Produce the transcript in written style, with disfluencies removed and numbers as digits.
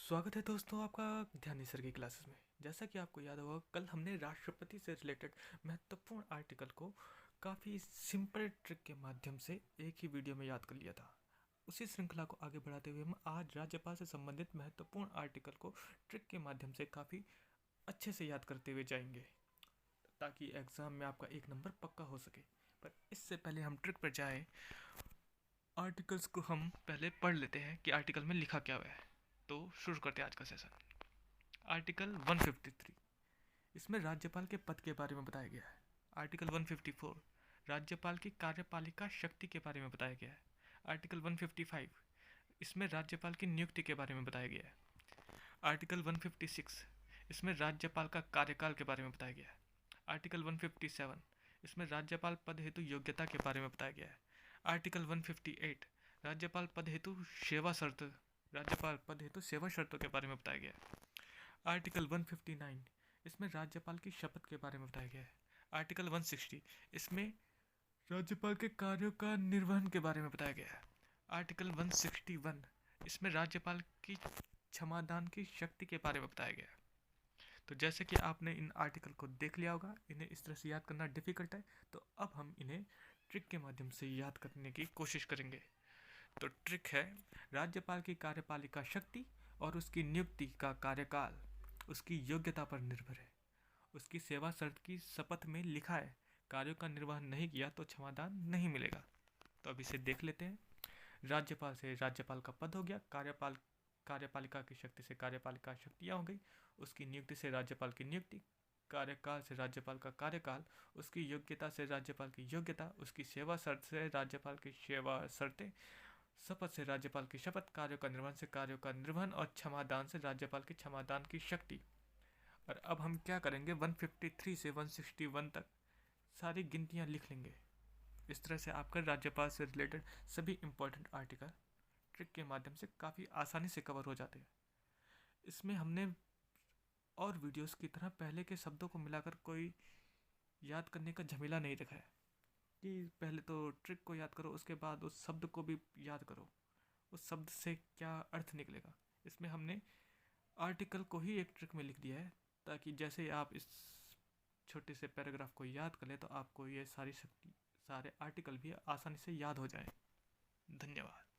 स्वागत है दोस्तों आपका ध्यान सर की क्लासेस में। जैसा कि आपको याद होगा, कल हमने राष्ट्रपति से रिलेटेड महत्वपूर्ण आर्टिकल को काफ़ी सिंपल ट्रिक के माध्यम से एक ही वीडियो में याद कर लिया था। उसी श्रृंखला को आगे बढ़ाते हुए हम आज राज्यपाल से संबंधित महत्वपूर्ण आर्टिकल को ट्रिक के माध्यम से काफ़ी अच्छे से याद करते हुए जाएंगे, ताकि एग्ज़ाम में आपका एक नंबर पक्का हो सके। पर इससे पहले हम ट्रिक पर जाए, आर्टिकल्स को हम पहले पढ़ लेते हैं कि आर्टिकल में लिखा क्या हुआ है। तो शुरू करते हैं आज का सेशन। आर्टिकल 153, इसमें राज्यपाल के पद के बारे में बताया गया है। आर्टिकल 154, राज्यपाल की कार्यपालिका शक्ति के बारे में बताया गया है। आर्टिकल 155, इसमें राज्यपाल की नियुक्ति के बारे में बताया गया है। आर्टिकल 156, इसमें राज्यपाल का कार्यकाल के बारे में बताया गया है। आर्टिकल 157, इसमें राज्यपाल पद हेतु योग्यता के बारे में बताया गया है। आर्टिकल 158, राज्यपाल पद हेतु सेवा शर्तों के बारे में बताया गया है। आर्टिकल 159, इसमें राज्यपाल की शपथ के बारे में बताया गया है। आर्टिकल 160, इसमें राज्यपाल के कार्यों का निर्वहन के बारे में बताया गया है। आर्टिकल 161, इसमें राज्यपाल की क्षमादान की शक्ति के बारे में बताया गया है। तो जैसे कि आपने इन आर्टिकल को देख लिया होगा, इन्हें इस तरह से याद करना डिफिकल्ट है, तो अब हम इन्हें ट्रिक के माध्यम से याद करने की कोशिश करेंगे। तो ट्रिक है, राज्यपाल की कार्यपालिका शक्ति और उसकी नियुक्ति का कार्यकाल उसकी योग्यता पर निर्भर है। उसकी सेवा शर्त की शपथ में लिखा है, कार्यों का निर्वहन नहीं किया तो क्षमादान नहीं मिलेगा। तो अब इसे देख लेते हैं। राज्यपाल से राज्यपाल का पद हो गया, कार्यपालिका की शक्ति से कार्यपालिका शक्तियाँ हो गई, उसकी नियुक्ति से राज्यपाल की नियुक्ति, कार्यकाल से राज्यपाल का कार्यकाल, उसकी योग्यता से राज्यपाल की योग्यता, उसकी सेवा शर्त से राज्यपाल की सेवा शर्तें, शपथ से राज्यपाल की शपथ, कार्यों का निर्वहन से कार्यों का निर्वहन और क्षमादान से राज्यपाल की क्षमादान की शक्ति। और अब हम क्या करेंगे, 153 से 161 तक सारी गिनतियाँ लिख लेंगे। इस तरह से आपका राज्यपाल से रिलेटेड सभी इंपॉर्टेंट आर्टिकल ट्रिक के माध्यम से काफ़ी आसानी से कवर हो जाते हैं। इसमें हमने और वीडियोस की तरह पहले के शब्दों को मिलाकर कोई याद करने का झमेला नहीं रखा है कि पहले तो ट्रिक को याद करो, उसके बाद उस शब्द को भी याद करो, उस शब्द से क्या अर्थ निकलेगा। इसमें हमने आर्टिकल को ही एक ट्रिक में लिख दिया है, ताकि जैसे आप इस छोटे से पैराग्राफ को याद कर ले तो आपको ये सारे आर्टिकल भी आसानी से याद हो जाए। धन्यवाद।